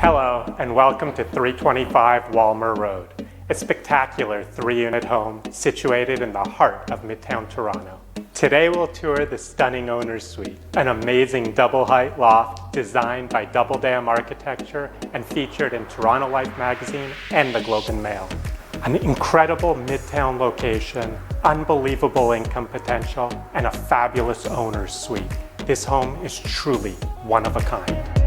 Hello, and welcome to 325 Walmer Road, a spectacular 3-unit home situated in the heart of Midtown Toronto. Today we'll tour the stunning owner's suite, an amazing double-height loft designed by Double Dam Architecture and featured in Toronto Life magazine and the Globe and Mail. An incredible Midtown location, unbelievable income potential, and a fabulous owner's suite. This home is truly one of a kind.